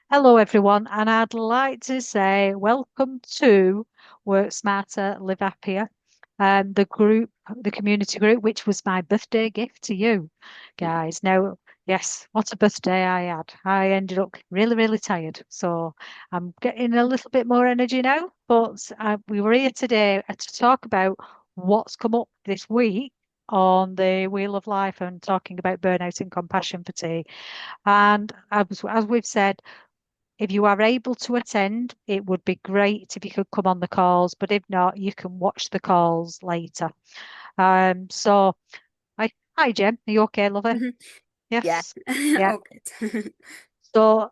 Hello, everyone, and I'd like to say welcome to Work Smarter, Live Happier, the community group, which was my birthday gift to you guys. Now, yes, what a birthday I had. I ended up really, really tired, so I'm getting a little bit more energy now. But we were here today to talk about what's come up this week on the Wheel of Life and talking about burnout and compassion fatigue. And as we've said, if you are able to attend, it would be great if you could come on the calls, but if not, you can watch the calls later. So hi Jem, are you okay, lovey? Mhm. Yeah. Yes. Yeah. All good. So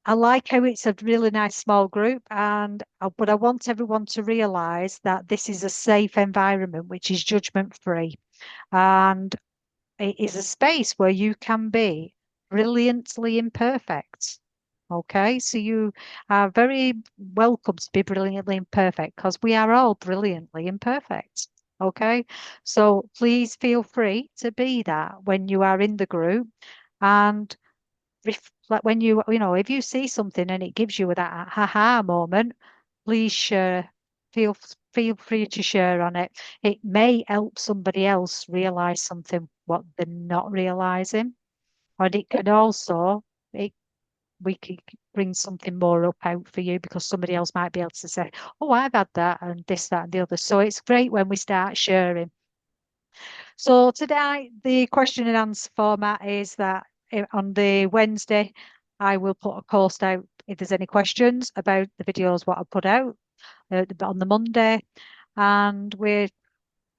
I like how it's a really nice small group, and but I want everyone to realise that this is a safe environment, which is judgment free, and it is a space where you can be brilliantly imperfect. Okay, so you are very welcome to be brilliantly imperfect because we are all brilliantly imperfect. Okay, so please feel free to be that when you are in the group and like when if you see something and it gives you that ha moment, please share. Feel feel free to share on it. It may help somebody else realize something what they're not realizing, and it can also it we could bring something more up out for you because somebody else might be able to say, "Oh, I've had that and this, that, and the other." So it's great when we start sharing. So today, the question and answer format is that on the Wednesday, I will put a post out if there's any questions about the videos what I put out on the Monday, and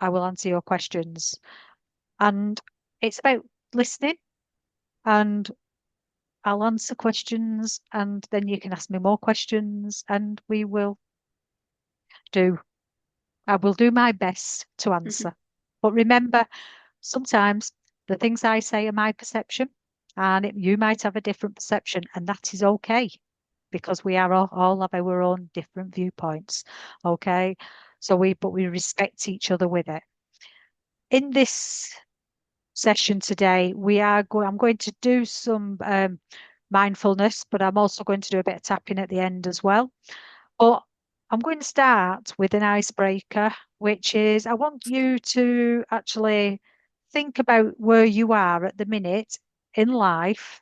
I will answer your questions. And it's about listening, and I'll answer questions, and then you can ask me more questions, and do. I will do my best to answer. But remember, sometimes the things I say are my perception, and you might have a different perception, and that is okay because we are all have our own different viewpoints. Okay. But we respect each other with it. In this session today, I'm going to do some mindfulness, but I'm also going to do a bit of tapping at the end as well. But I'm going to start with an icebreaker, which is I want you to actually think about where you are at the minute in life.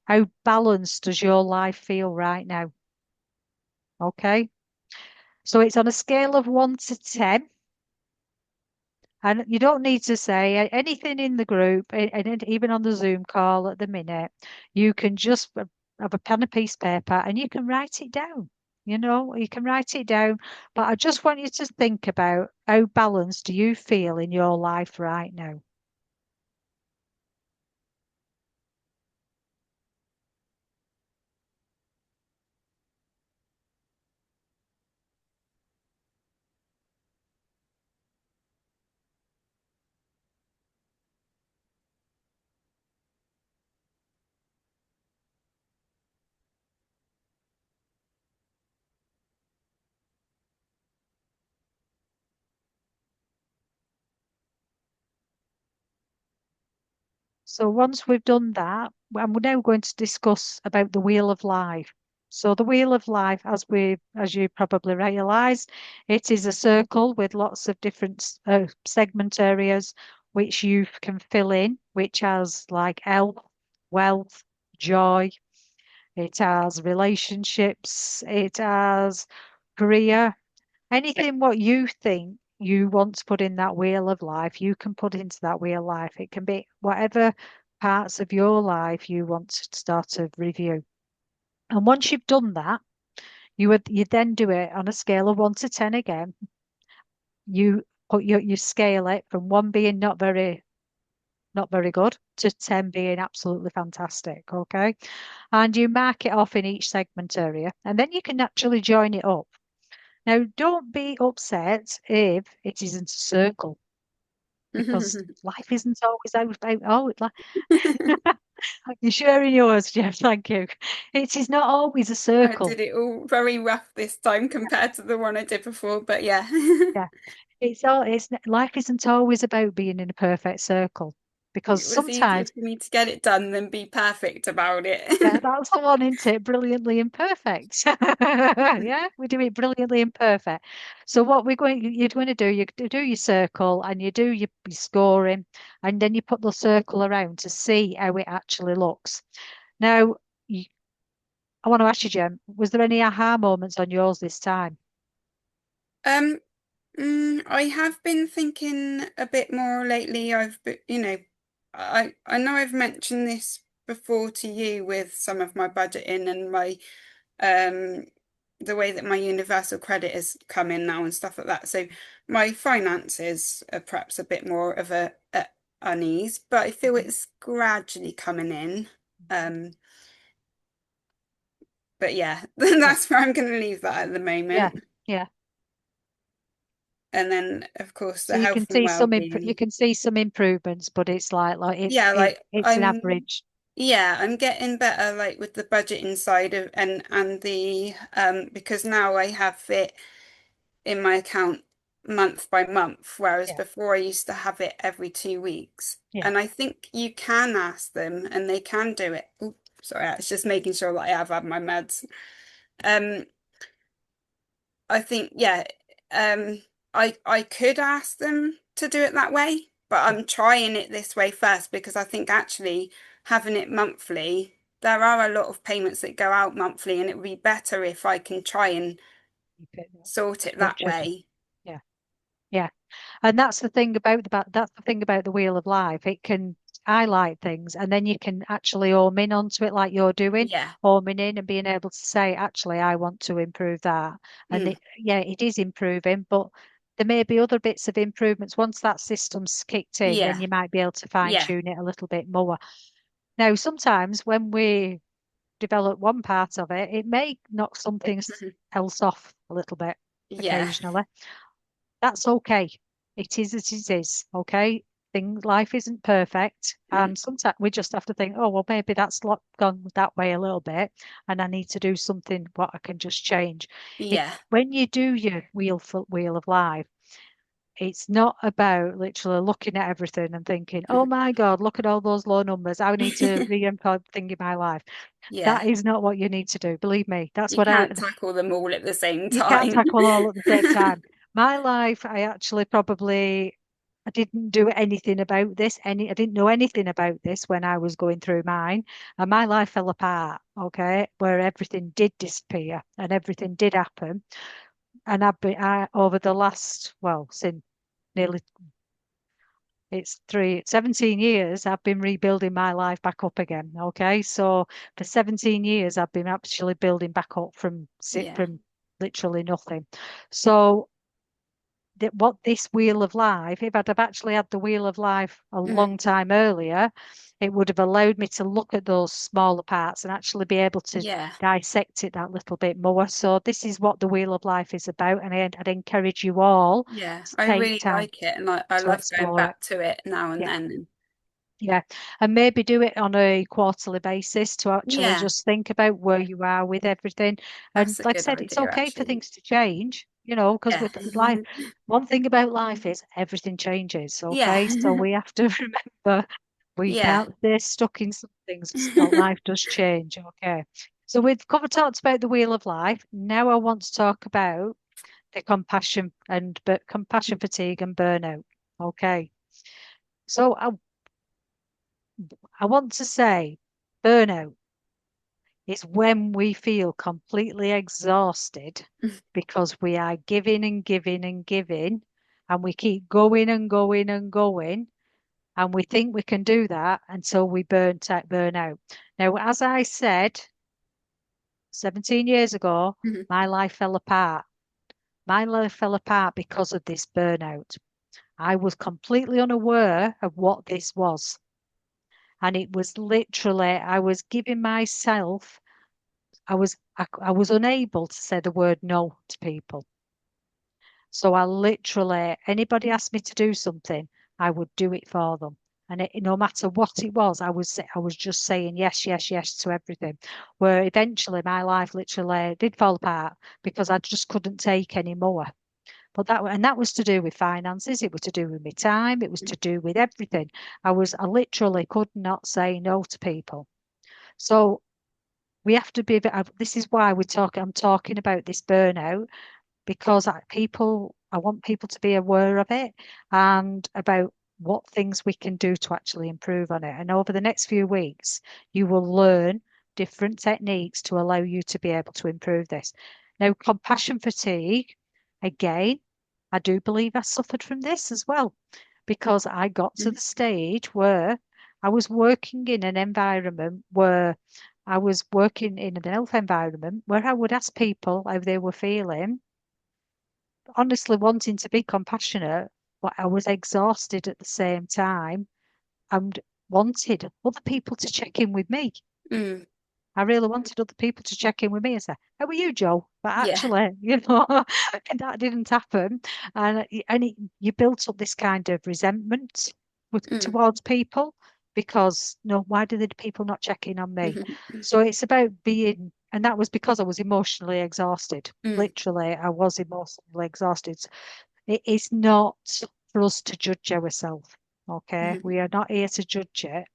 How balanced does your life feel right now? Okay. So it's on a scale of 1 to 10. And you don't need to say anything in the group, and even on the Zoom call at the minute. You can just have a pen and piece of paper and you can write it down. You can write it down. But I just want you to think about how balanced do you feel in your life right now? So once we've done that, I'm now going to discuss about the wheel of life. So the wheel of life, as you probably realize, it is a circle with lots of different segment areas which you can fill in, which has like health, wealth, joy. It has relationships. It has career. Anything what you think you want to put in that wheel of life, you can put into that wheel of life. It can be whatever parts of your life you want to start to review. And once you've done that, you then do it on a scale of 1 to 10 again. You scale it from one being not very good to 10 being absolutely fantastic. Okay. And you mark it off in each segment area, and then you can actually join it up. Now, don't be upset if it isn't a circle because life isn't always about, you're sharing yours, Jeff. Thank you. It is not always a I circle. did it all very rough this time compared to the one I did before, but yeah. Yeah. Life isn't always about being in a perfect circle because It was easier sometimes, for me to get it done than be perfect about yeah, it. that's the one, isn't it? Brilliantly imperfect. Yeah, we do it brilliantly imperfect. So what you're going to do, you do your circle and you do your scoring, and then you put the circle around to see how it actually looks. Now, you, I want to ask you, Jem, was there any aha moments on yours this time? Um, I have been thinking a bit more lately. I know I've mentioned this before to you with some of my budgeting and my um the way that my universal credit has come in now and stuff like that. So my finances are perhaps a bit more of a unease, but I feel Mhm. it's gradually coming in. Um, but yeah, Yeah, that's where I'm going to leave that at the yeah, moment. yeah. And then, of course, So the you health can and see you well-being. can see some improvements, but it's like Yeah, like it's an average. I'm getting better like with the budgeting side of and the because now I have it in my account month by month, whereas Yeah, before I used to have it every 2 weeks. yeah. And I think you can ask them and they can do it. Ooh, sorry, it's just making sure that I have had my meds. Um, I think yeah, um, I could ask them to do it that way, but Yeah. I'm trying it this way first because I think actually having it monthly, there are a lot of payments that go out monthly, and it would be better if I can try and Keep it sort it that structured. way. Yeah, yeah. And that's the thing about the wheel of life. It can highlight things, and then you can actually home in onto it, like you're doing, Yeah. homing in and being able to say, actually, I want to improve that. And Mm. yeah, it is improving, but there may be other bits of improvements. Once that system's kicked in, then Yeah. you might be able to fine Yeah. tune it a little bit more. Now, sometimes when we develop one part of it, it may knock something else off a little bit Yeah. occasionally. That's okay. It is as it is. Okay. Life isn't perfect. Mm. And sometimes we just have to think, oh, well, maybe gone that way a little bit. And I need to do something what I can just change. Yeah. When you do your wheel of life, it's not about literally looking at everything and thinking, oh my God, look at all those low numbers. I need to re-input thing in my life. Yeah. That is not what you need to do. Believe me. That's You what can't tackle them all at the same you can't time. tackle all at the same time. My life, I didn't do anything about this. I didn't know anything about this when I was going through mine, and my life fell apart. Okay, where everything did disappear and everything did happen, and over the last, well, since nearly it's 17 years, I've been rebuilding my life back up again. Okay. So for 17 years, I've been actually building back up Yeah. from literally nothing. So what this wheel of life, if I'd have actually had the wheel of life a Mm. long time earlier, it would have allowed me to look at those smaller parts and actually be able to Yeah. dissect it that little bit more. So this is what the wheel of life is about, and I'd encourage you all Yeah. to I take really time like it and I to love going explore it. back to it now and Yeah. then. Yeah, and maybe do it on a quarterly basis to actually Yeah, just think about where you are with everything. And that's a like I good said, it's idea okay for actually. things to change, because Yeah. with life, one thing about life is everything changes. Yeah. Okay, so we have to remember we Yeah. can't stay stuck in some things. So life does change. Okay, so we've talked about the wheel of life. Now I want to talk about the compassion fatigue and burnout. Okay. So I want to say burnout is when we feel completely exhausted because we are giving and giving and giving, and we keep going and going and going, and we think we can do that until we burn out. Now, as I said 17 years ago, my life fell apart. My life fell apart because of this burnout. I was completely unaware of what this was. And it was literally, I was giving myself I was unable to say the word no to people. So I literally, anybody asked me to do something, I would do it for them. And no matter what it was, I was just saying yes, yes, yes to everything. Where eventually my life literally did fall apart because I just couldn't take any more. But that was to do with finances. It was to do with my time. It was to do with everything. I literally could not say no to people. So we have to be. This is why I'm talking about this burnout because I want people to be aware of it and about what things we can do to actually improve on it. And over the next few weeks, you will learn different techniques to allow you to be able to improve this. Now, compassion fatigue, again, I do believe I suffered from this as well because I got to the stage where I was working in an environment where I was working in an health environment where I would ask people how they were feeling, honestly wanting to be compassionate, but I was exhausted at the same time and wanted other people to check in with me. Mm. I really wanted other people to check in with me and say, "How are you, Joe?" But Yeah. actually, that didn't happen, you built up this kind of resentment Mm. towards people because no, why do the people not check in on me? Mhm. So it's about being, and that was because I was emotionally exhausted. Mm. Literally, I was emotionally exhausted. It is not for us to judge ourselves. Okay, Mhm. we are not here to judge it.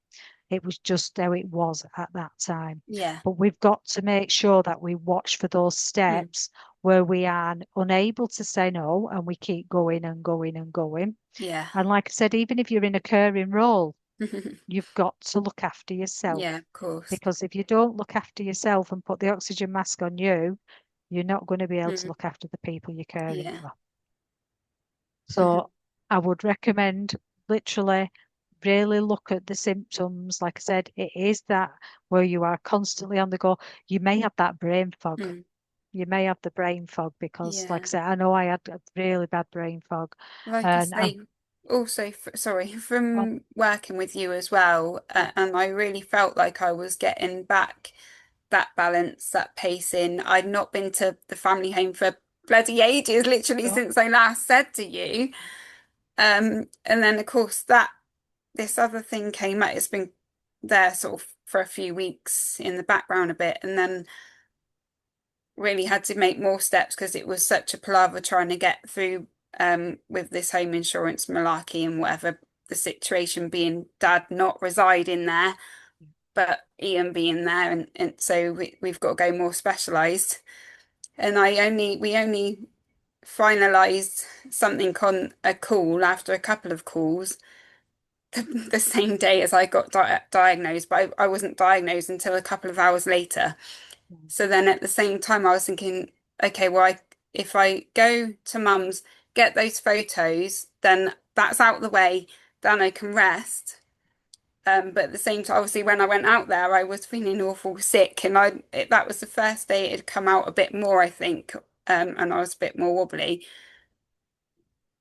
It was just how it was at that time. Yeah. But we've got to make sure that we watch for those Mm. steps where we are unable to say no and we keep going and going and going. Yeah. And like I said, even if you're in a caring role, you've got to look after yourself. Yeah, of course. Because if you don't look after yourself and put the oxygen mask on you, you're not going to be able to Mm. look after the people you're caring Yeah. for. So I would recommend literally really look at the symptoms. Like I said, it is that where you are constantly on the go. You may have that brain fog. Mm. You may have the brain fog because, like I Yeah. said, I know I had a really bad brain fog, Like I and say, also, sorry, oh, from working with you as well, yeah, and I really felt like I was getting back that balance, that pacing. I'd not been to the family home for bloody ages, literally no, since I last said to you. And then of course that this other thing came out. It's been there sort of for a few weeks in the background a bit, and then really had to make more steps because it was such a palaver trying to get through with this home insurance malarkey and whatever the situation being dad not residing there, but Ian being there, and so we've got to go more specialised. And we only finalised something on a call after a couple of calls the same day as I got diagnosed, but I wasn't diagnosed until a couple of hours later. So then at the same time, I was thinking, okay, well, if I go to mum's, get those photos, then that's out the way, then I can rest. But at the same time, obviously, when I went out there, I was feeling awful sick, and that was the first day it had come out a bit more, I think, and I was a bit more wobbly.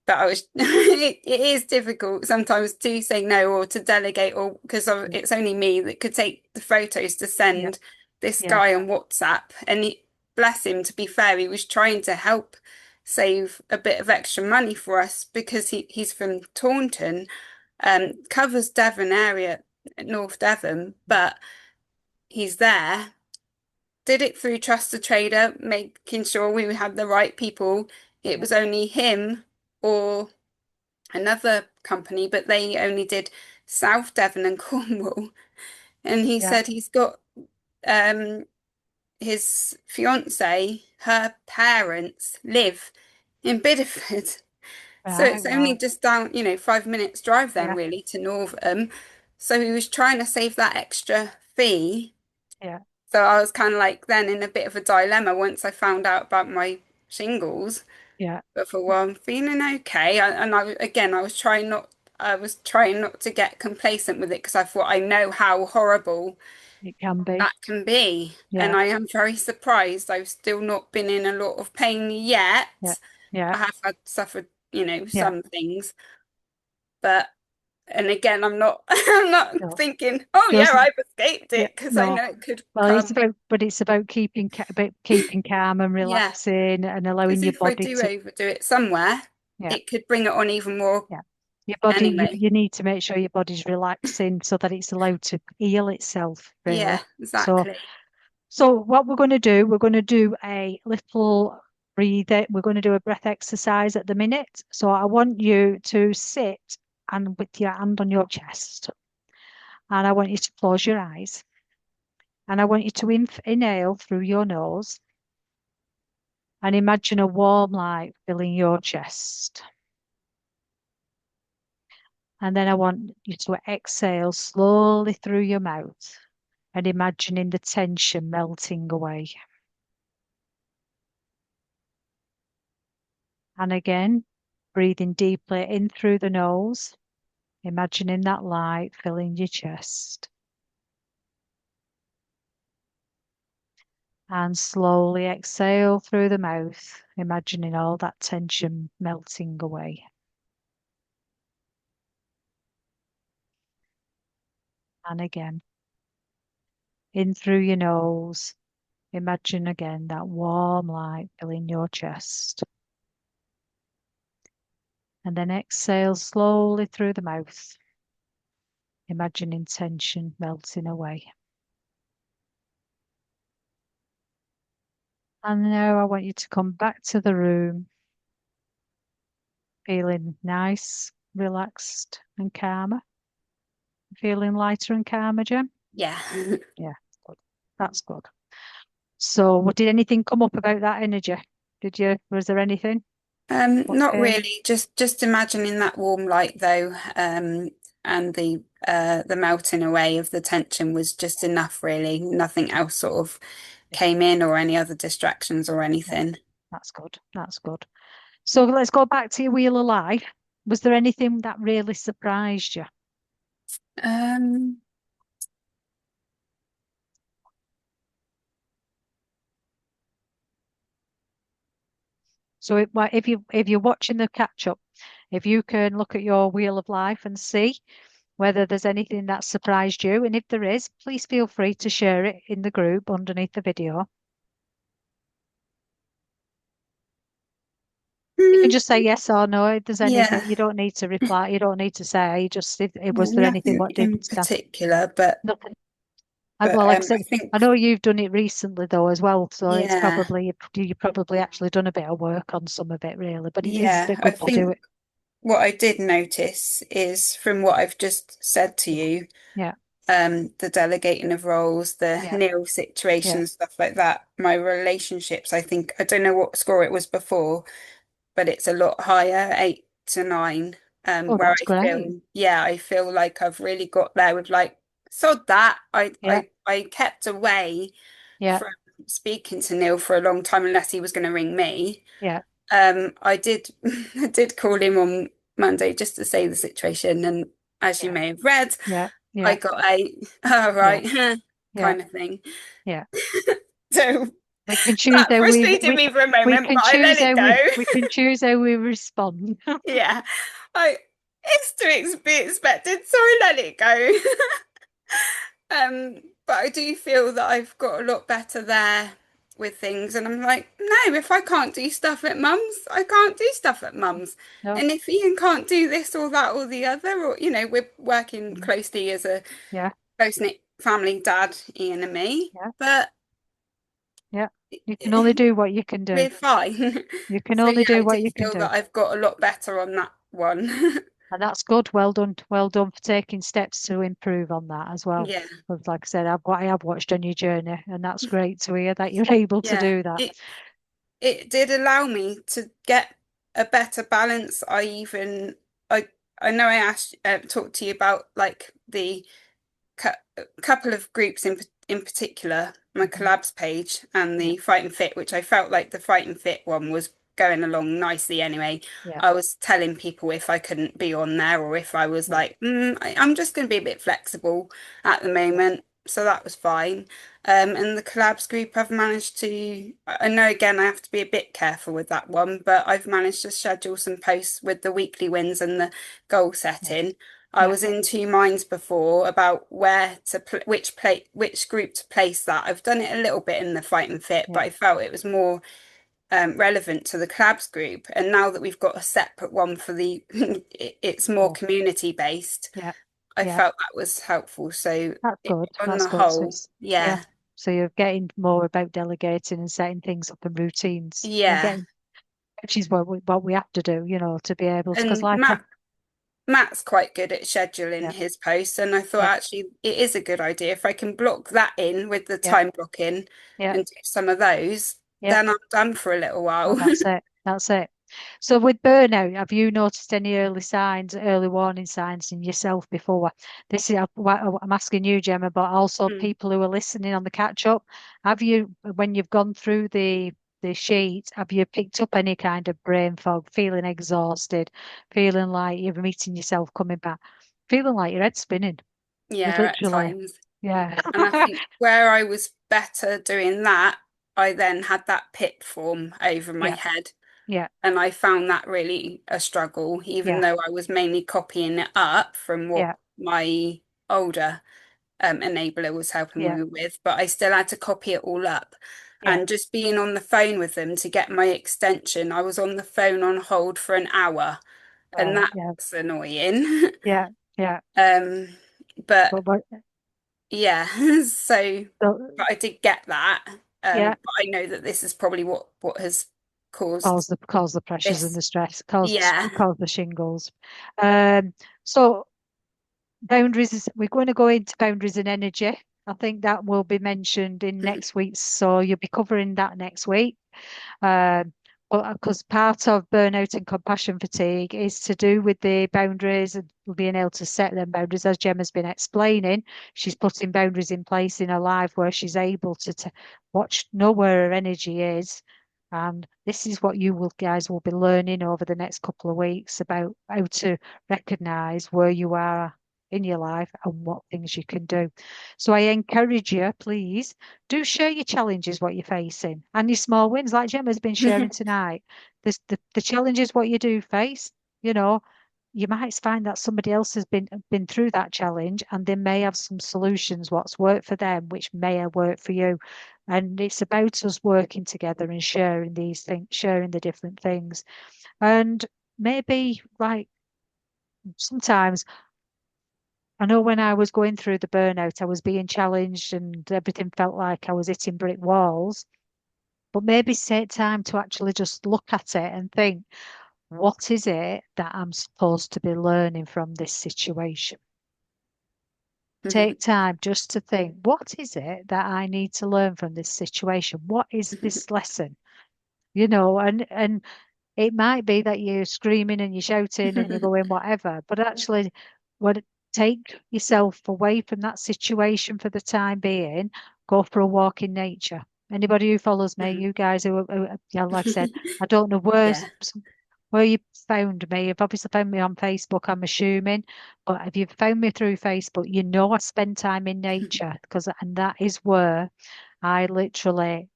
But I was, it is difficult sometimes to say no or to delegate, or because yeah, it's only me that could take the photos to yeah, send this yeah, guy on WhatsApp. And bless him, to be fair, he was trying to help save a bit of extra money for us because he's from Taunton, covers Devon area, North Devon, but he's there. Did it through Trusted Trader, making sure we had the right people. It yeah, was only him or another company, but they only did South Devon and Cornwall. And he yeah. said he's got um his fiance, her parents live in Bideford. So Right, it's only wow, just down, 5 minutes drive then yeah, really to Northam. So he was trying to save that extra fee. yeah, So I was kind of like then in a bit of a dilemma once I found out about my shingles. yeah. But for one, I'm feeling okay. Again, I was trying not to get complacent with it because I thought I know how horrible It can be, that can be. And yeah, I am very surprised I've still not been in a lot of pain yeah, yet. yeah, I have suffered, yeah. some things, but and again, I'm not I'm not No, thinking, oh yeah, doesn't, I've escaped yeah, it because I no. know it could Well, come. it's about keeping calm and Yeah, relaxing and allowing because your if I body do to, overdo it somewhere, yeah, it could bring it on even more yeah. Your body, anyway. you need to make sure your body's relaxing so that it's allowed to heal itself, really. Yeah, So, exactly. so what we're going to do a little breathe it. We're going to do a breath exercise at the minute. So I want you to sit and with your hand on your chest. And I want you to close your eyes. And I want you to inhale through your nose and imagine a warm light filling your chest. And then I want you to exhale slowly through your mouth and imagining the tension melting away. And again, breathing deeply in through the nose, imagining that light filling your chest. And slowly exhale through the mouth, imagining all that tension melting away. And again, in through your nose, imagine again that warm light filling your chest. And then exhale slowly through the mouth, imagining tension melting away. And now I want you to come back to the room, feeling nice, relaxed, and calmer. Feeling lighter and calmer, Jem? Yeah. Yeah, good. That's good. So, did anything come up about that energy? Was there anything? Not Okay. really. Just imagining that warm light though, and the melting away of the tension was just enough, really. Nothing else sort of came in or any other distractions or Yeah, anything. that's good. That's good. So let's go back to your wheel of life. Was there anything that really surprised you? Um, So if you're watching the catch up, if you can look at your wheel of life and see whether there's anything that surprised you, and if there is, please feel free to share it in the group underneath the video. You can mm, just say yes or no if there's yeah, anything. You don't need to reply. You don't need to say. Just if no, was there anything nothing what did in stand? particular, but Nothing. but Well, like I I said, I think know you've done it recently though as well, so it's yeah, probably you probably actually done a bit of work on some of it really, but it is yeah, I good to do think it. what I did notice is from what I've just said to Yeah, you. yeah, The delegating of roles, the yeah, nil yeah. situation, stuff like that. My relationships, I think, I don't know what score it was before, but it's a lot higher, 8 to 9. Oh, Where that's I great. feel, yeah, I feel like I've really got there with like, sod that. Yeah, I kept away yeah, from speaking to Neil for a long time unless he was going to ring me. yeah, I did I did call him on Monday just to say the situation, and as you yeah, may have read, yeah, I yeah, got a all yeah, right yeah, kind of thing. yeah. So We can choose that how frustrated me for a we moment, can but I let choose it how go. we can choose how we respond. Yeah, I it's to be expected, so I let it go. But I do feel that I've got a lot better there with things, and I'm like, no, if I can't do stuff at mum's, I can't do stuff at mum's. No, And if Ian can't do this or that or the other, or we're working mm, closely as a yeah, close-knit family, Dad, Ian, and me, yeah, but yeah. You can only do what you can do. we're fine. You can So only yeah, do I what do you can feel do. that I've got a lot better on that one. And that's good. Well done. Well done for taking steps to improve on that as well. Yeah, Because like I said, I have watched on your journey, and that's great to hear that you're able to yeah. do that. It did allow me to get a better balance. I I know I asked talked to you about like the cou couple of groups in particular, my Mhm. collabs page and Yeah, the Fight and Fit, which I felt like the Fight and Fit one was going along nicely anyway. yeah, I was telling people if I couldn't be on there or if I was yeah, like, I'm just going to be a bit flexible at the yeah, moment. So that was fine. And the collabs group, I've managed to, I know again, I have to be a bit careful with that one, but I've managed to schedule some posts with the weekly wins and the goal yeah, setting. I yeah, was in two minds before about where to which group to place that. I've done it a little bit in the Fight and Fit, but yeah. I felt it was more relevant to the collabs group. And now that we've got a separate one for the, it's more Oh, community based. yeah, I yeah. felt that was helpful. So That's good. on That's the good. So whole, it's yeah. yeah, So you're getting more about delegating and setting things up and routines and yeah, getting which is what we have to do, to be able to, because And like, Matt's quite good at scheduling yeah, his posts, and I thought yeah, actually it is a good idea if I can block that in with the yeah, time blocking yeah, and do some of those, yeah. then I'm done for a little Well, while. that's it. That's it. So with burnout, have you noticed any early signs, early warning signs in yourself before? This is I'm asking you, Gemma, but also Mm. people who are listening on the catch up. Have you, when you've gone through the sheet, have you picked up any kind of brain fog, feeling exhausted, feeling like you're meeting yourself coming back, feeling like your head's spinning? Yeah, at Literally, times. yeah, And I think where I was better doing that, I then had that pip form over my yeah, head. yeah, And I found that really a struggle, even yeah, though I was mainly copying it up from what yeah, my older enabler was helping yeah, me with, but I still had to copy it all up. yeah. And just being on the phone with them to get my extension, I was on the phone on hold for an hour, and Right, yeah, that's annoying. yeah, yeah. Um, but But yeah, so so, but I did get that. yeah. But I know that this is probably what has caused Cause the pressures and this. the stress, Yeah. cause the shingles. Um, so boundaries we're going to go into boundaries and energy. I think that will be mentioned in next week's, so you'll be covering that next week. Um, well, because part of burnout and compassion fatigue is to do with the boundaries and being able to set them boundaries. As Gemma's been explaining, she's putting boundaries in place in her life where she's able to know where her energy is. And this is what you will guys will be learning over the next couple of weeks about how to recognize where you are in your life and what things you can do. So I encourage you, please do share your challenges, what you're facing, and your small wins, like Gemma's been sharing tonight. The challenges, what you do face, you know, you might find that somebody else has been through that challenge and they may have some solutions, what's worked for them, which may have worked for you. And it's about us working together and sharing these things, sharing the different things. And maybe like sometimes I know when I was going through the burnout, I was being challenged and everything felt like I was hitting brick walls. But maybe take time to actually just look at it and think, what is it that I'm supposed to be learning from this situation? Take time just to think, what is it that I need to learn from this situation? What is this lesson? And it might be that you're screaming and you're shouting and you're going whatever, but actually, what take yourself away from that situation for the time being, go for a walk in nature. Anybody who follows me, you guys yeah, like I said, I don't know Yeah. where you found me. You've obviously found me on Facebook, I'm assuming, but if you've found me through Facebook, you know I spend time in nature and that is where I literally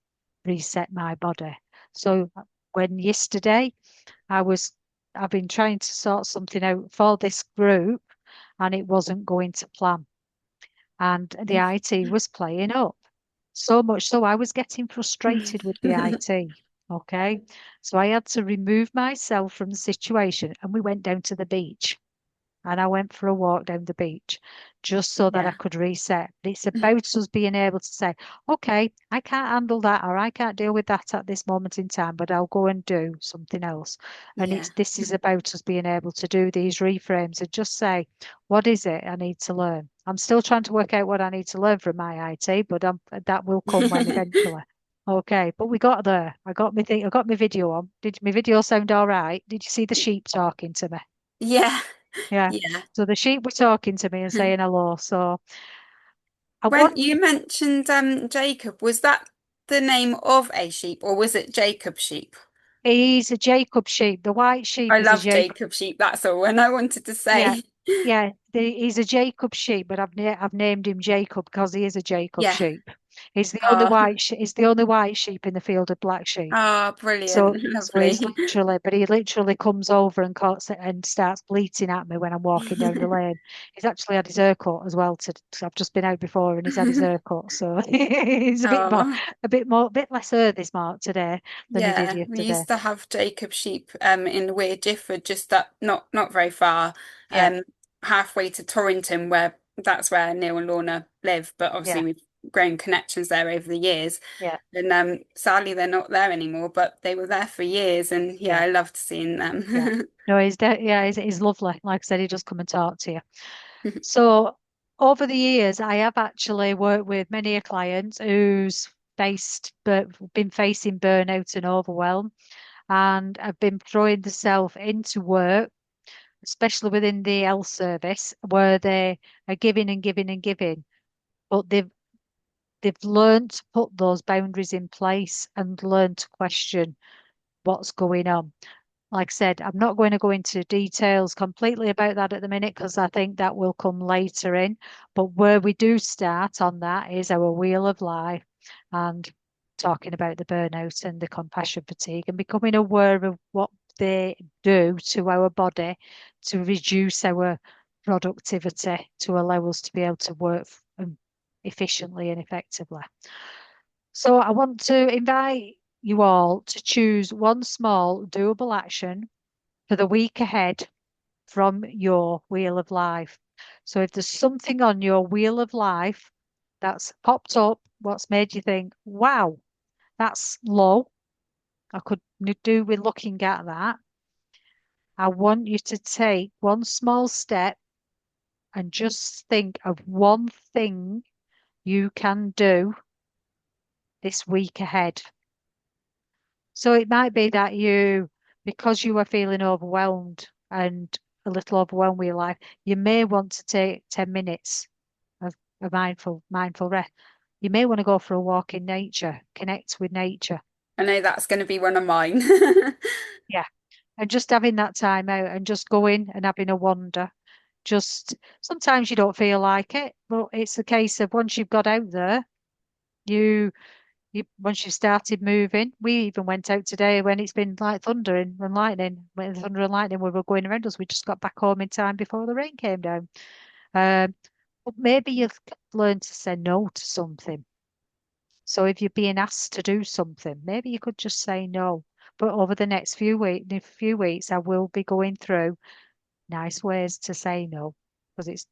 reset my body. So when yesterday I was, I've been trying to sort something out for this group and it wasn't going to plan. And the IT was playing up. So much so I was getting frustrated with the IT. Okay. So I had to remove myself from the situation and we went down to the beach and I went for a walk down the beach just so that I Yeah. could reset. But it's about us being able to say, okay, I can't handle that or I can't deal with that at this moment in time, but I'll go and do something else. And Yeah. it's this is about us being able to do these reframes and just say, what is it I need to learn? I'm still trying to work out what I need to learn from my IT, but that will come when eventually. Okay, but we got there. I got my video on. Did my video sound all right? Did you see the sheep talking to me? Yeah. Yeah. Yeah. So the sheep were talking to me and saying hello. So I When want you mentioned Jacob, was that the name of a sheep or was it Jacob sheep? he's a Jacob sheep. The white I sheep is a love Jacob. Jacob sheep, that's all. And I wanted to Yeah. say, Yeah. He's a Jacob sheep, but I've named him Jacob because he is a Jacob yeah. sheep. Oh, He's the only white sheep in the field of black sheep. oh, So, brilliant. so he's Lovely. but he literally comes over and and starts bleating at me when I'm walking down the lane. He's actually had his hair cut as well. I've just been out before and he's had his hair cut, so he's Oh, a bit less hair this mark today than he did yeah. We yesterday. used to have Jacob sheep in Weir Gifford, just up not very far, Yeah, um, halfway to Torrington, where that's where Neil and Lorna live. But obviously yeah, grown connections there over the years. Yeah, And sadly, they're not there anymore, but they were there for years. And yeah, yeah, I loved seeing yeah. them. No, he's lovely. Like I said, he just come and talk to you. So over the years, I have actually worked with many a client who's been facing burnout and overwhelm, and have been throwing themselves into work, especially within the health service, where they are giving and giving and giving, but they've learned to put those boundaries in place and learn to question what's going on. Like I said, I'm not going to go into details completely about that at the minute because I think that will come later in. But where we do start on that is our wheel of life and talking about the burnout and the compassion fatigue and becoming aware of what they do to our body to reduce our productivity to allow us to be able to work efficiently and effectively. So I want to invite you all to choose one small doable action for the week ahead from your wheel of life. So if there's something on your wheel of life that's popped up, what's made you think, wow, that's low, I could do with looking at that. I want you to take one small step and just think of one thing you can do this week ahead. So it might be that because you are feeling overwhelmed and a little overwhelmed with your life, you may want to take 10 minutes of a mindful rest. You may want to go for a walk in nature, connect with nature. I know that's going to be one of mine. Yeah. And just having that time out and just going and having a wander. Just sometimes you don't feel like it, but it's a case of once you've got out there, you once you started moving, we even went out today when it's been like thunder and lightning. When thunder and lightning we were going around us, we just got back home in time before the rain came down. Um, but maybe you've learned to say no to something. So if you're being asked to do something, maybe you could just say no. But over the next few weeks, I will be going through nice ways to say no because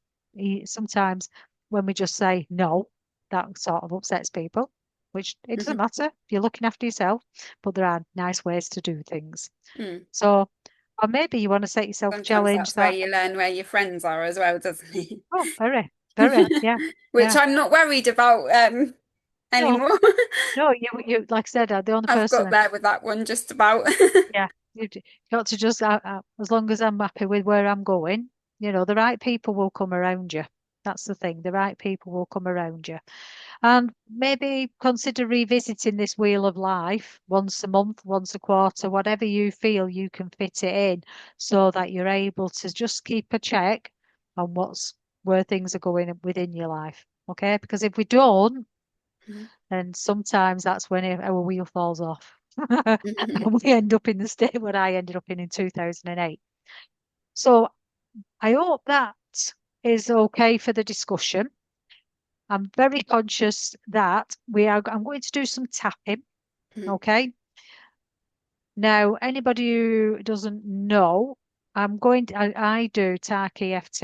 sometimes when we just say no, that sort of upsets people, which it doesn't matter if you're looking after yourself, but there are nice ways to do things. Mm. So, or maybe you want to set yourself a Sometimes challenge that's where that, you learn where your friends are as well, doesn't it? oh, very, yeah, Which yeah. I'm not worried about No, anymore. no, you like I said, the only I've got person, there with that one just about. yeah, you've got to just, as long as I'm happy with where I'm going, the right people will come around you. That's the thing. The right people will come around you. And maybe consider revisiting this wheel of life once a month, once a quarter, whatever you feel you can fit it in, so that you're able to just keep a check on where things are going within your life. Okay? Because if we don't, then sometimes that's when our wheel falls off. And we end up in the state where I ended up in 2008. So I hope that is okay for the discussion. I'm very conscious that I'm going to do some tapping. Okay. Now, anybody who doesn't know, I do TARC EFT,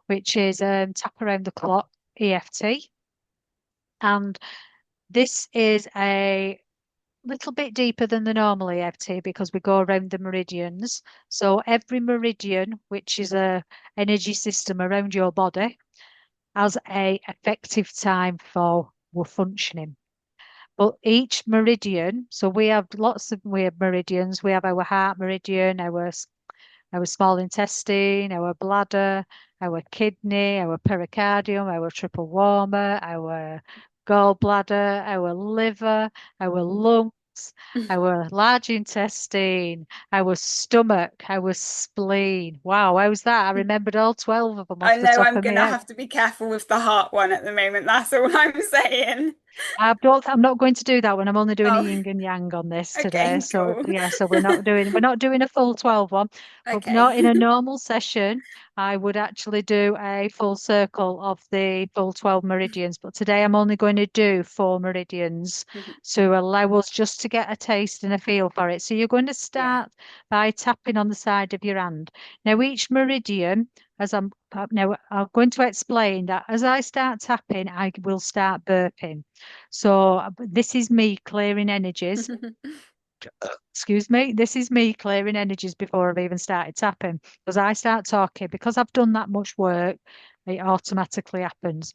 which is tap around the clock EFT. And this is a little bit deeper than the normal EFT because we go around the meridians. So every meridian, which is a energy system around your body, has a effective time for functioning. But each meridian, so we have meridians. We have our heart meridian, our small intestine, our bladder, our kidney, our pericardium, our triple warmer, our gallbladder, our liver, our lungs, our large intestine, our stomach, our spleen. Wow, how's that? I remembered all 12 of them I off the know top I'm of my gonna head. have to be careful with the heart one at the moment. That's all I'm saying. I'm not going to do that one. I'm only doing a Oh, yin and yang on this today. okay, So cool. yeah, so we're not doing a full 12 one, but Okay. not in a normal session. I would actually do a full circle of the full 12 meridians, but today I'm only going to do 4 meridians to allow us just to get a taste and a feel for it. So you're going to Yeah. start by tapping on the side of your hand. Now each meridian as I'm now, I'm going to explain that as I start tapping, I will start burping. So this is me clearing energies. Excuse me, this is me clearing energies before I've even started tapping. Because I start talking, because I've done that much work, it automatically happens.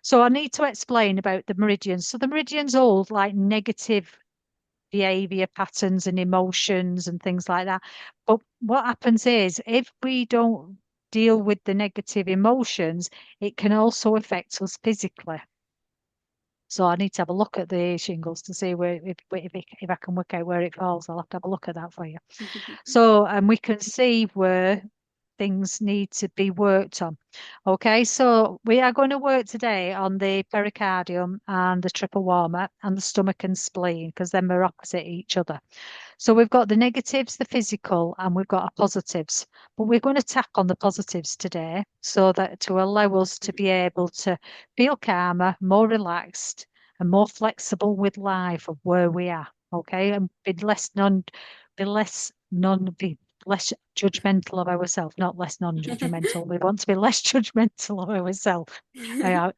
So I need to explain about the meridians. So the meridians hold like negative behavior patterns and emotions and things like that. But what happens is if we don't deal with the negative emotions, it can also affect us physically. So I need to have a look at the shingles to see where if I can work out where it falls. I'll have to have a look at that for you. So and we can see where things need to be worked on. Okay, so we are going to work today on the pericardium and the triple warmer and the stomach and spleen because then they're opposite each other. So we've got the negatives, the physical, and we've got our positives. But we're going to tap on the positives today so that to allow us to be able to feel calmer, more relaxed, and more flexible with life of where we are. Okay, and be less judgmental of ourselves, not less non-judgmental. We want to be less judgmental of ourselves.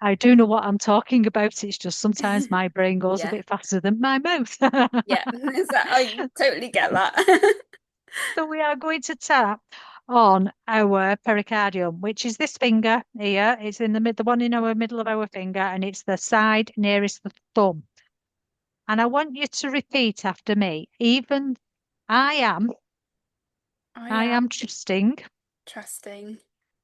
I do know what I'm talking about. It's just sometimes my brain goes a Yeah, bit faster than my mouth. yeah. I totally get that. So we are going to tap on our pericardium, which is this finger here. It's in the mid, the one in our middle of our finger, and it's the side nearest the thumb. And I want you to repeat after me. Even I am, I I am am trusting, trusting.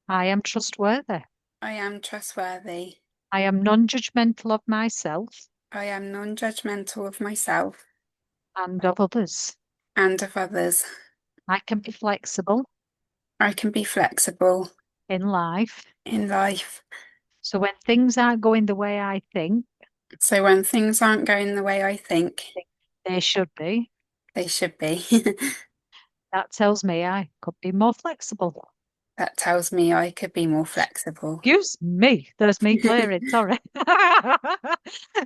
I am trustworthy. I am trustworthy. I am non-judgmental of myself I am non-judgmental of myself and of others. and of others. I can be flexible I can be flexible in life. in life. So when things aren't going the way I So when things aren't going the way I think think they should be, they should be, that tells me I could be more flexible. that tells me I could be more flexible. Excuse me, there's me clearing, sorry.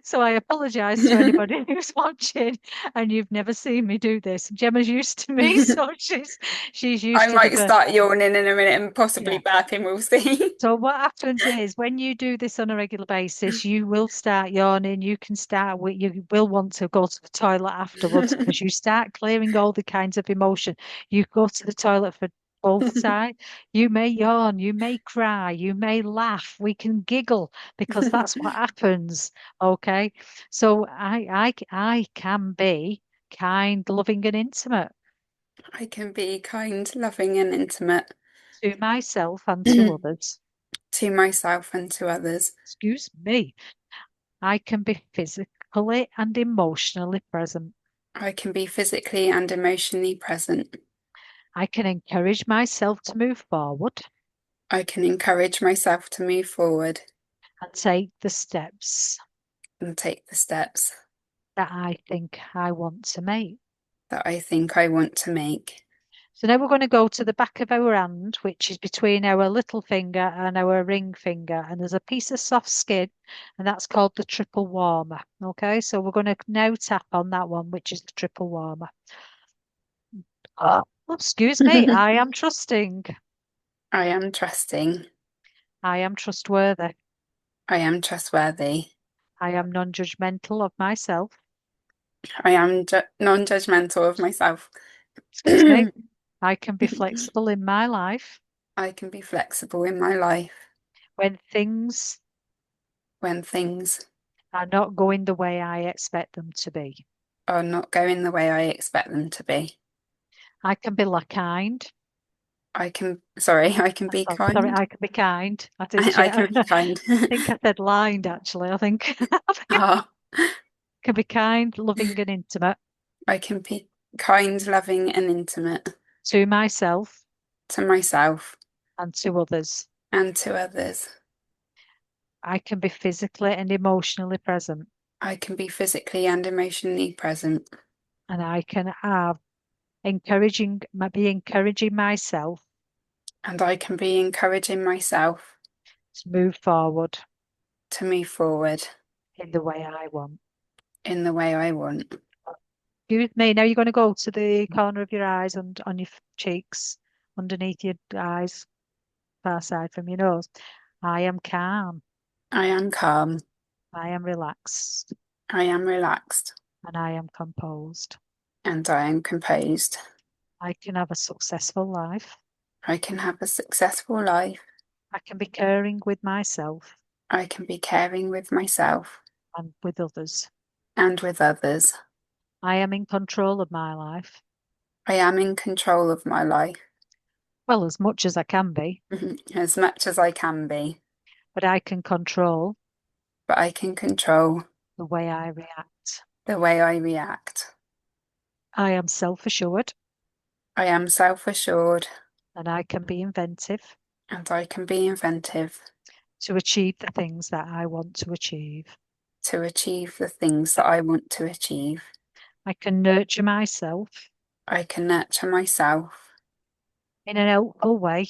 So I apologise to anybody who's watching and you've never seen me do this. Gemma's used to me, so she's I used to the might bit. start yawning in a minute and possibly Yeah. burping, we'll see. So what happens is when you do this on a regular basis, you will start yawning. You can start with you will want to go to the toilet afterwards because you start clearing all the kinds of emotion. You go to the toilet for both sides. You may yawn, you may cry, you may laugh. We can giggle because that's what happens. Okay. So I can be kind, loving, and intimate I can be kind, loving, and intimate to myself and to to others. myself and to others. Excuse me. I can be physically and emotionally present. I can be physically and emotionally present. I can encourage myself to move forward I can encourage myself to move forward and take the steps and take the steps that I think I want to make. that I think I want to make. So now we're going to go to the back of our hand, which is between our little finger and our ring finger. And there's a piece of soft skin, and that's called the triple warmer. Okay, so we're going to now tap on that one, which is the triple warmer. Oh, excuse me, I am trusting. I am trusting. I am trustworthy. I am trustworthy. I am non-judgmental of myself. I am non-judgmental of myself. Excuse me. I can be flexible in my life I can be flexible in my life when things when things are not going the way I expect them to be. are not going the way I expect them to be. I can be kind. I can be Oh, sorry, kind. I can be kind. I did I check. can be kind. I think I said lined actually. I think I Oh, can be kind, loving, and intimate I can be kind, loving, and intimate to myself to myself and to others. and to others. I can be physically and emotionally present, I can be physically and emotionally present, and I can have be encouraging myself and I can be encouraging myself to move forward to move forward in the way I want. in the way I want. Excuse me. Now you're going to go to the corner of your eyes and on your cheeks, underneath your eyes. far side from your nose. I am calm. I am calm. I am relaxed. I am relaxed. And I am composed. And I am composed. I can have a successful life. I can have a successful life. I can be caring with myself I can be caring with myself and with others. and with others. I am in control of my life. I am in control of my life. Well, as much as I can be, as much as I can be. but I can control But I can control the way I react. the way I react. I am self-assured I am self-assured and I can be inventive and I can be inventive to achieve the things that I want to achieve. to achieve the things that I want to achieve. I can nurture myself I can nurture myself in an helpful way,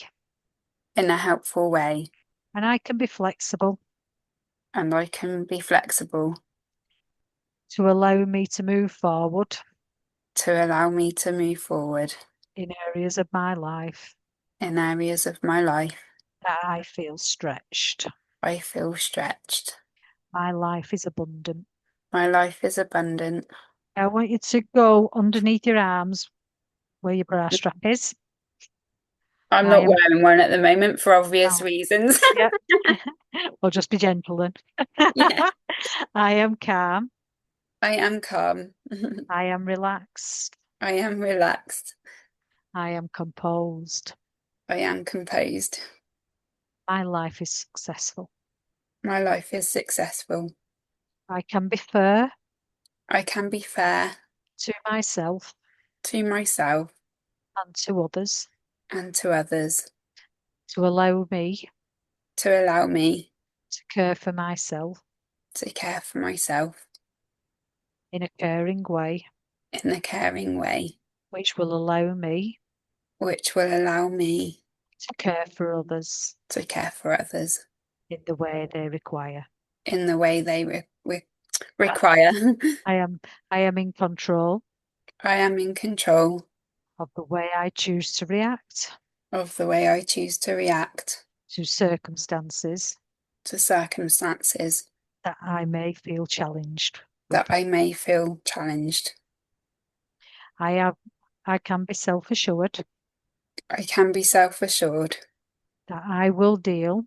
in a helpful way, and I can be flexible and I can be flexible to allow me to move forward to allow me to move forward in areas of my life in areas of my life. that I feel stretched. I feel stretched. My life is abundant. My life is abundant. I want you to go underneath your arms where your bra strap is. I'm I not am, wearing one at the moment for obvious oh, reasons. yeah. Well, just be gentle then. Yeah, I am calm. I am calm. I am relaxed. I am relaxed. I am composed. I am composed. My life is successful. My life is successful. I can be fair I can be fair to myself to myself and to others and to others to allow me to allow me to care for myself to care for myself in a caring way, in a caring way, which will allow me which will allow me to care for others to care for others in the way they require. in the way they require. I am in control I am in control of the way I choose to react of the way I choose to react to circumstances to circumstances that I may feel challenged that with. I may feel challenged. I can be self-assured I can be self-assured that I will deal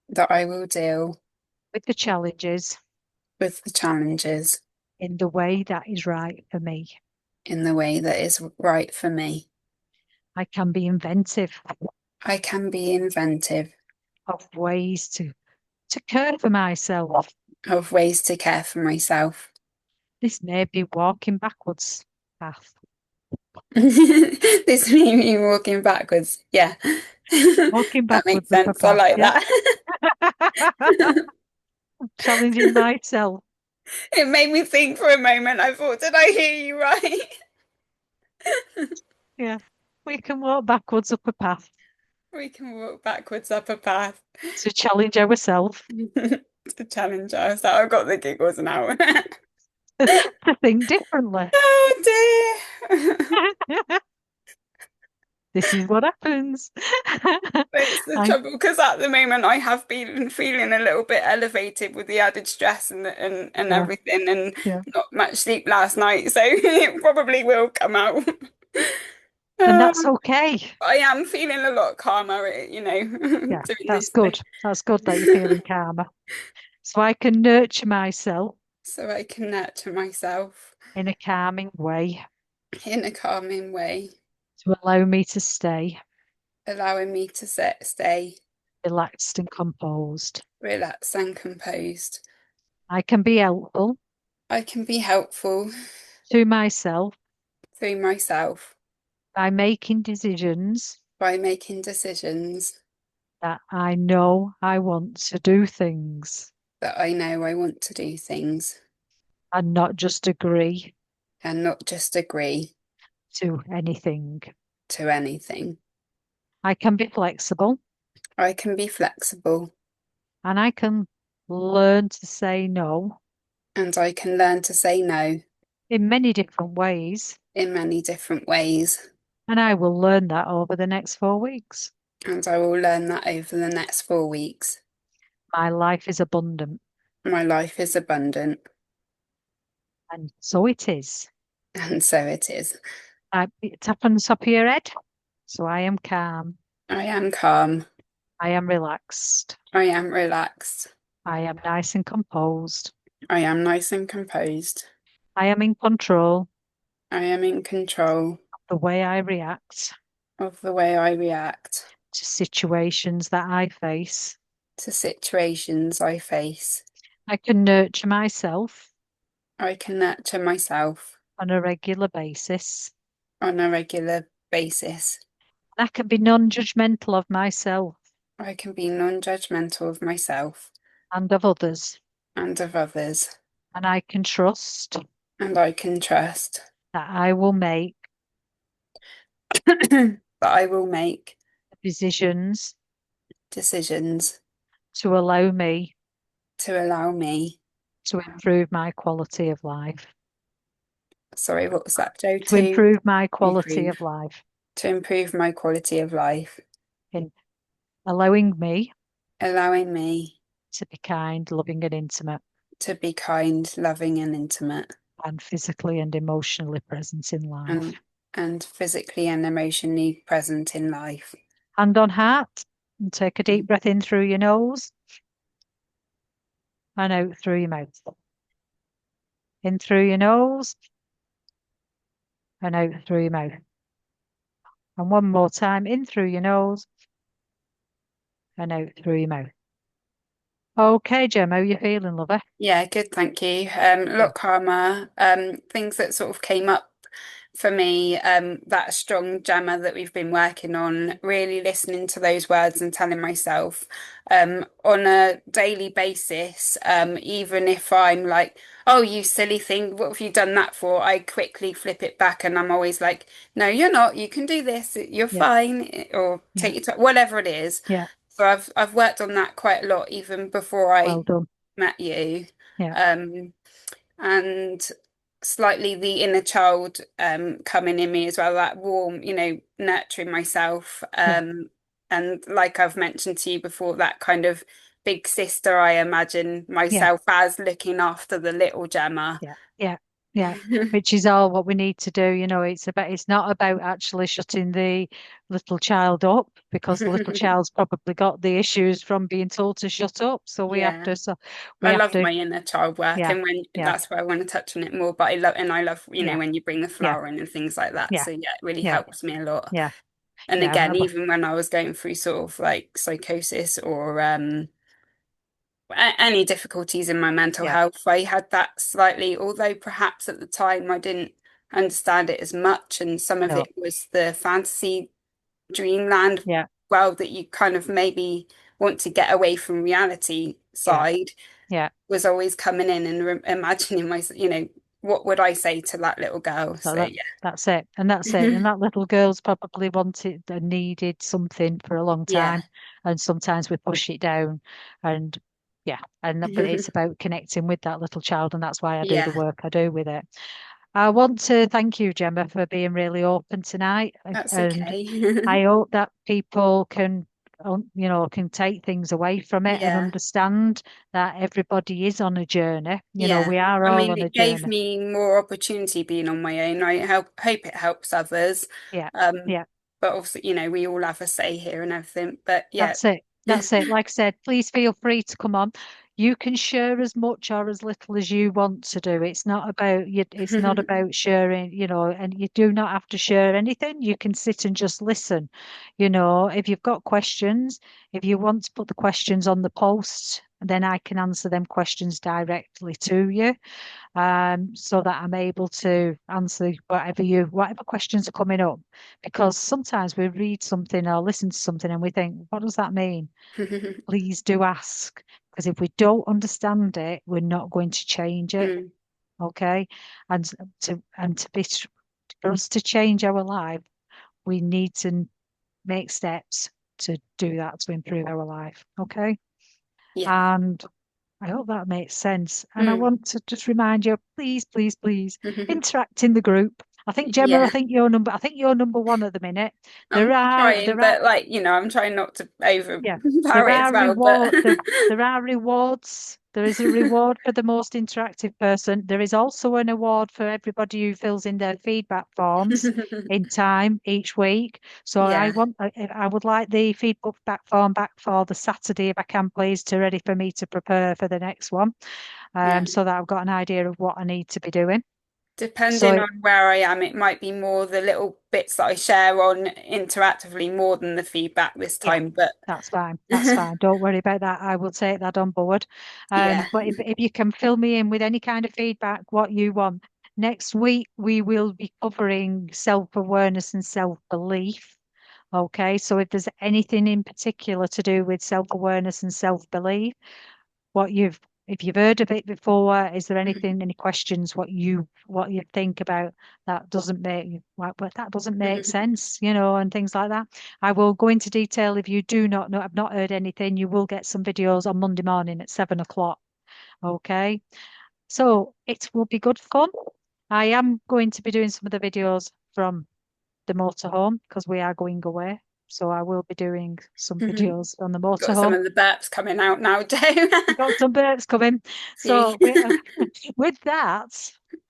that I will deal with the challenges with the challenges in the way that is right for me. in the way that is right for me. I can be inventive I can be inventive of ways to care for myself. of ways to care for myself. This may be walking backwards path. This made me walking backwards. Yeah. Walking That makes backwards up a sense. I path, like yeah. that. Challenging myself. It made me think for a moment. I thought, did I hear you right? Yeah. We can walk backwards up a path We can walk backwards up a path to challenge ourselves to challenge us. That I've got the giggles now. to think differently. Oh dear. This is what happens. It's the I, trouble because at the moment I have been feeling a little bit elevated with the added stress and yeah, everything and yeah. not much sleep last night, so it probably will come out. And that's Um, okay. I am feeling a lot calmer, Yeah, doing that's this good. That's good that you're feeling calmer. So I can nurture myself so I can nurture myself in a calming way in a calming way, to allow me to stay allowing me to stay relaxed and composed. relaxed and composed. I can be helpful I can be helpful to myself through myself by making decisions by making decisions that I know I want to do things that I know I want to do things and not just agree and not just agree to anything. to anything. I can be flexible I can be flexible and I can learn to say no and I can learn to say no in many different ways. in many different ways. And I will learn that over the next 4 weeks. and I will learn that over the next 4 weeks. My life is abundant, My life is abundant, and so it is. and so it is. Tap on the top of your head. So I am calm. I am calm. I am relaxed. I am relaxed. I am nice and composed. I am nice and composed. I am in control I am in control of the way I react of the way I react to situations that I face. to situations I face. I can nurture myself I can nurture myself on a regular basis. on a regular basis. I can be non-judgmental of myself I can be non-judgmental of myself and of others. and of others, And I can trust and I can trust that I will make that I will make decisions decisions to allow me to allow me. to improve my quality of life. Sorry, what was that, Joe? To improve my quality Improve, of life to improve my quality of life, in allowing me allowing me to be kind, loving, and intimate, to be kind, loving, and intimate, and physically and emotionally present in life. and physically and emotionally present in life. Hand on heart, and take a deep breath in through your nose and out through your mouth. In through your nose and out through your mouth. And one more time, in through your nose and out through your mouth. Okay, Gem, how are you feeling, lover? Yeah, good, thank you. A lot calmer. Things that sort of came up for me, that strong jammer that we've been working on, really listening to those words and telling myself, on a daily basis, even if I'm like, oh, you silly thing, what have you done that for? I quickly flip it back and I'm always like, no, you're not, you can do this, you're Yeah, fine, or yeah, take your time, whatever it is. yeah. So I've worked on that quite a lot even before Well I done. met you. Yeah, Um, and slightly the inner child coming in me as well, that warm, nurturing myself. yeah, And like I've mentioned to you before, that kind of big sister I imagine yeah. myself as, looking after the little Gemma. Yeah, yeah, yeah. Which is all what we need to do. It's not about actually shutting the little child up because the little child's probably got the issues from being told to shut up. So Yeah. we I have love to, my inner child work, yeah, and when yeah, that's where I want to touch on it more. But I love, yeah, when you bring the yeah, flower in and things like that. yeah, So yeah, it really yeah, helps me a lot. yeah, And yeah. again, even when I was going through sort of like psychosis or any difficulties in my mental Yeah, health, I had that slightly, although perhaps at the time I didn't understand it as much, and some of no, it was the fantasy dreamland yeah, world that you kind of maybe want to get away from reality yeah, side, yeah. was always coming in and imagining myself, what would I say to that little girl? So So yeah. that's it, and that's it. And that little girl's probably wanted and needed something for a long Yeah. time, and sometimes we push it down, and yeah, but it's about connecting with that little child, and that's why I do the Yeah, work I do with it. I want to thank you, Gemma, for being really open tonight, that's and okay. I hope that people can take things away from it and Yeah. understand that everybody is on a journey. Yeah, We are I all mean, on a it gave journey. me more opportunity being on my own. I hope it helps others. Yeah, Um, yeah. but obviously, we all have a say here and everything. But yeah. That's it. That's it. Like I said, please feel free to come on. You can share as much or as little as you want to do. It's not about you. It's not about sharing, and you do not have to share anything. You can sit and just listen. If you've got questions, if you want to put the questions on the post, then I can answer them questions directly to you, so that I'm able to answer whatever questions are coming up. Because sometimes we read something or listen to something and we think, what does that mean? Please do ask. Because if we don't understand it, we're not going to change it. Mm, Okay. And for us to change our life, we need to make steps to do that to improve our life. Okay. yeah. And I hope that makes sense. And I Mm. want to just remind you, please, please, please interact in the group. I think Gemma, Yeah, I think you're number one at the minute. I'm trying, There are, but like, I'm trying not to yeah, overpower there it as are well, but there are rewards. There is a reward for the most interactive person. There is also an award for everybody who fills in their feedback forms in time each week. So yeah, I would like the feedback form back for the Saturday if I can, please, to ready for me to prepare for the next one. yeah. So that I've got an idea of what I need to be doing. Depending So on where I am, it might be more the little bits that I share on interactively more than the feedback this yeah, time, but that's fine. That's fine. Don't worry about that. I will take that on board. yeah. But if you can fill me in with any kind of feedback, what you want. Next week, we will be covering self-awareness and self-belief. Okay, so if there's anything in particular to do with self-awareness and self-belief, what you've if you've heard of it before, is there anything, any questions, what you think about that doesn't make what that doesn't make sense, and things like that. I will go into detail if you do not know, I've not heard anything, you will get some videos on Monday morning at 7 o'clock. Okay. So it will be good fun. I am going to be doing some of the videos from the motorhome because we are going away. So I will be doing some videos on the Got some motorhome. of the burps coming out now, Joe. We've got some birds coming. See, So with that,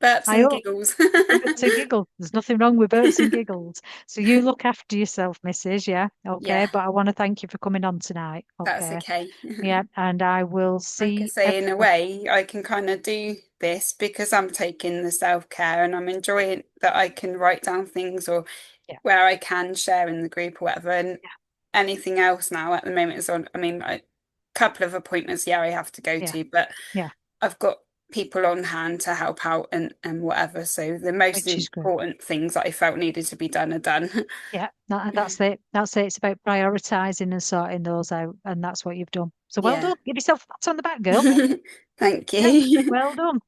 burps I and hope giggles. birds and giggles. There's nothing wrong with birds and giggles. So you look after yourself, Mrs. Yeah. Okay. Yeah, But I want to thank you for coming on tonight. that's Okay. okay. Yeah. And I will Like I see say, in a everybody. way, I can kind of do this because I'm taking the self-care and I'm enjoying that I can write down things or Yeah. where I can share in the group or whatever. And anything else now at the moment is on, I mean, a couple of appointments, yeah, I have to go Yeah. to, but Yeah. I've got people on hand to help out and whatever. So the most Which is great. important things that I felt needed to be done are done. Yeah. That's it. That's it. It's about prioritizing and sorting those out. And that's what you've done. So well Yeah. done. Give yourself a pat on the back, girl. Thank Yeah. you. Well done.